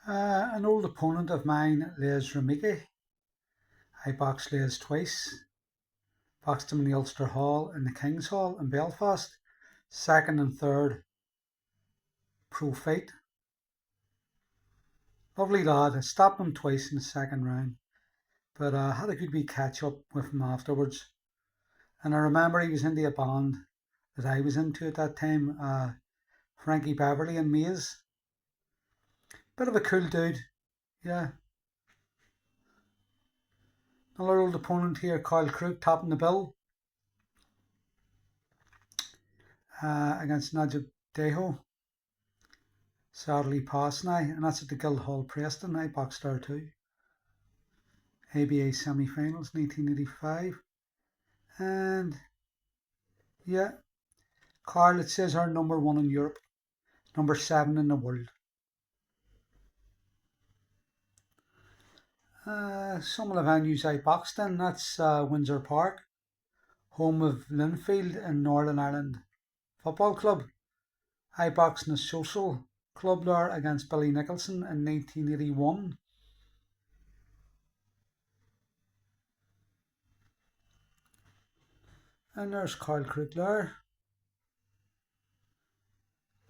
An old opponent of mine, Les Ramiki. I boxed Les twice. Boxed him in the Ulster Hall and the King's Hall in Belfast. Second and third pro fight. Lovely lad. I stopped him twice in the second round, but I had a good wee catch up with him afterwards. And I remember he was into a band that I was into at that time, Frankie Beverly and Maze. Bit of a cool dude, yeah. Another old opponent here, Kyle Crook, topping the bill against Najib Deho. Sadly passed now, and that's at the Guildhall Preston. I boxed there too. ABA semi-finals 1985. And yeah, Carl, it says our number 1 in Europe, number 7 in the world. Some of the venues I boxed in, that's Windsor Park, home of Linfield and Northern Ireland Football Club. I boxed in a social club there against Billy Nicholson in 1981. And there's Carl Crook there.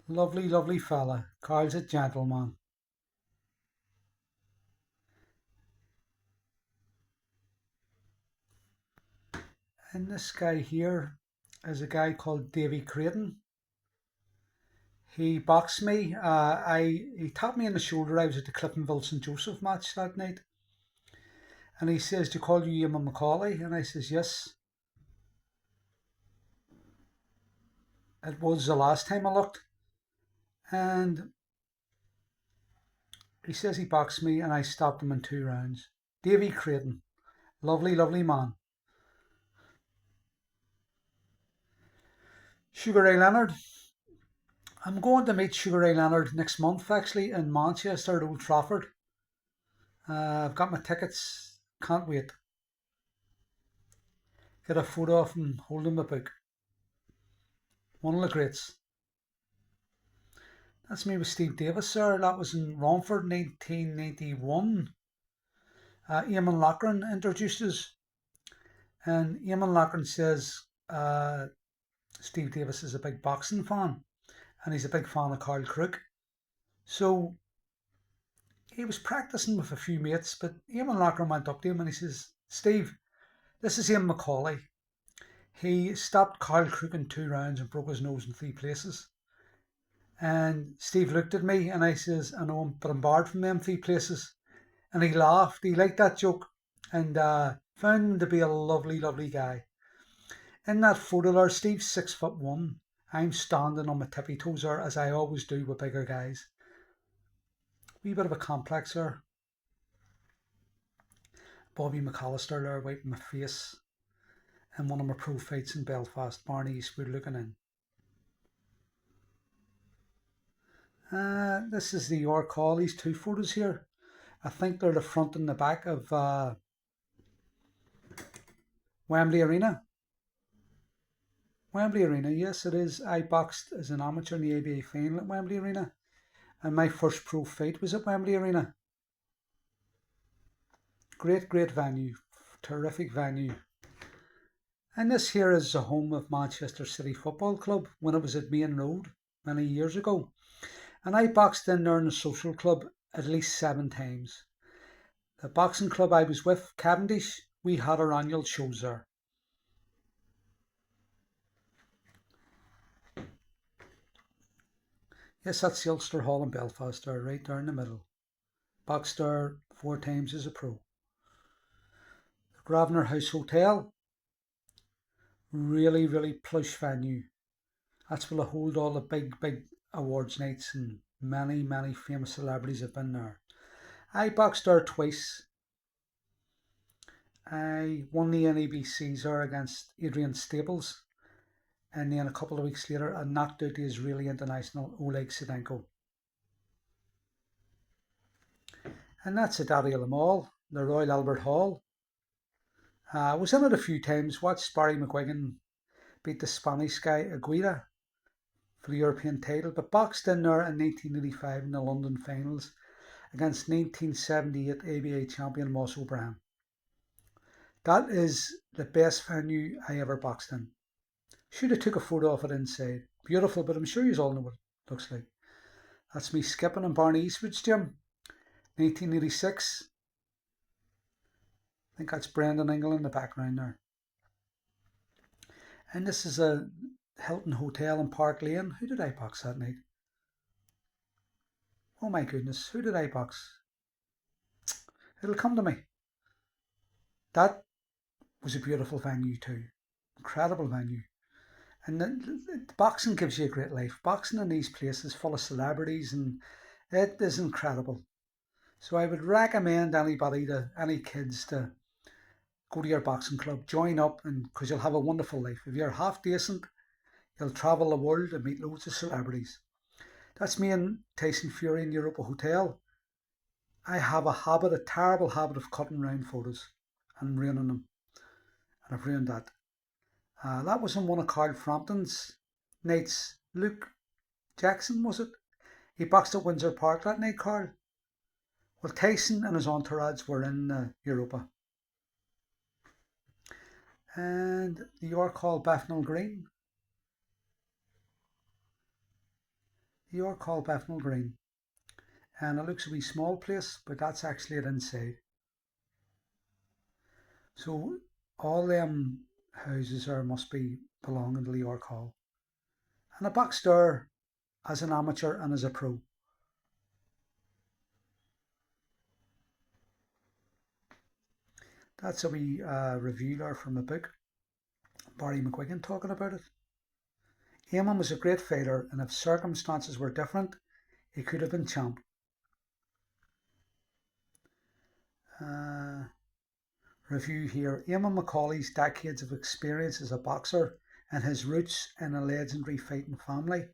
Lovely, lovely fella. Carl's a gentleman. And this guy here is a guy called Davy Creighton. He boxed me. He tapped me in the shoulder. I was at the Cliftonville St. Joseph match that night. And he says, "Do you call you Eamon McAuley?" And I says, "Yes." It was the last time I looked. And he says he boxed me and I stopped him in 2 rounds. Davy Creighton. Lovely, lovely man. Sugar Ray Leonard. I'm going to meet Sugar Ray Leonard next month, actually, in Manchester at Old Trafford. I've got my tickets. Can't wait. Get a photo of him holding the book. One of the greats. That's me with Steve Davis, sir. That was in Romford, 1991. Eamon Lochran introduced us. And Eamon Lochran says Steve Davis is a big boxing fan. And he's a big fan of Carl Crook. So he was practicing with a few mates, but Eamon Lochran went up to him and he says, "Steve, this is Eamon McAuley. He stopped Carl Crook in 2 rounds and broke his nose in 3 places." And Steve looked at me and I says, "I know him, but I'm barred from them 3 places." And he laughed. He liked that joke and found him to be a lovely, lovely guy. In that photo there, Steve's 6'1". I'm standing on my tippy toes there, as I always do with bigger guys. Wee bit of a complex there. Bobby McAllister there wiping my face in one of my pro fights in Belfast. Barney Eastwood looking in. This is the York Hall, these 2 photos here. I think they're the front and the back of Wembley Arena. Wembley Arena, yes it is. I boxed as an amateur in the ABA final at Wembley Arena. And my first pro fight was at Wembley Arena. Great, great venue. Terrific venue. And this here is the home of Manchester City Football Club when it was at Main Road many years ago. And I boxed in there in the social club at least 7 times. The boxing club I was with, Cavendish, we had our annual shows there. Yes, that's the Ulster Hall in Belfast there, right there in the middle. Boxed there 4 times as a pro. The Grosvenor House Hotel. Really, really plush venue. That's where they hold all the big, big awards nights, and many, many famous celebrities have been there. I boxed there twice. I won the NABCs there against Adrian Staples, and then a couple of weeks later I knocked out the Israeli international Oleg Sedenko. And that's at Ariel Mall, the Royal Albert Hall. I was in it a few times, watched Barry McGuigan beat the Spanish guy Aguirre for the European title, but boxed in there in 1985 in the London finals against 1978 ABA champion Moss O'Brien. That is the best venue I ever boxed in. Should have took a photo of it inside. Beautiful, but I'm sure you all know what it looks like. That's me skipping in Barney Eastwood's gym, 1986. I think that's Brendan Ingle in the background there. And this is a Hilton Hotel in Park Lane. Who did I box that night? Oh my goodness, who did I box? It'll come to me. That was a beautiful venue too. Incredible venue. And the boxing gives you a great life. Boxing in these places full of celebrities, and it is incredible. So I would recommend any kids to go to your boxing club, join up, and because you'll have a wonderful life. If you're half decent, you'll travel the world and meet loads of celebrities. That's me and Tyson Fury in Europa Hotel. I have a terrible habit of cutting round photos and ruining them, and I've ruined that. That was in one of Carl Frampton's nights. Luke Jackson, was it? He boxed at Windsor Park that night, Carl. Well, Tyson and his entourage were in Europa. And the York Hall Bethnal Green. The York Hall Bethnal Green. And it looks a wee small place, but that's actually it inside. So all them houses there must be belonging to the York Hall. And I boxed there as an amateur and as a pro. That's a wee review there from a book. Barry McGuigan talking about it. Eamon was a great fighter, and if circumstances were different, he could have been champ. Review here. Eamon McAuley's decades of experience as a boxer and his roots in a legendary fighting family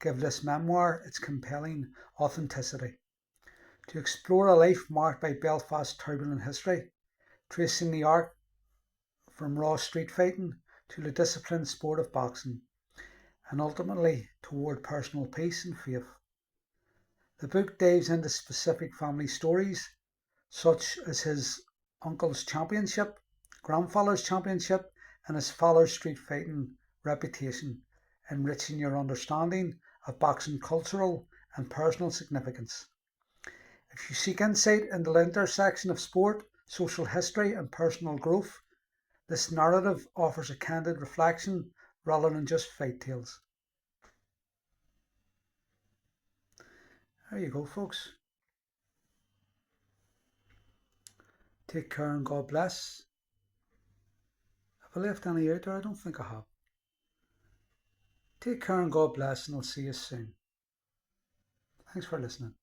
give this memoir its compelling authenticity. To explore a life marked by Belfast's turbulent history, tracing the arc from raw street fighting to the disciplined sport of boxing, and ultimately toward personal peace and faith. The book dives into specific family stories, such as his uncle's championship, grandfather's championship, and his father's street fighting reputation, enriching your understanding of boxing cultural and personal significance. If you seek insight into the intersection of sport, social history, and personal growth, this narrative offers a candid reflection rather than just fight tales. There you go, folks. Take care and God bless. Have I left any out there? I don't think I have. Take care and God bless, and I'll see you soon. Thanks for listening.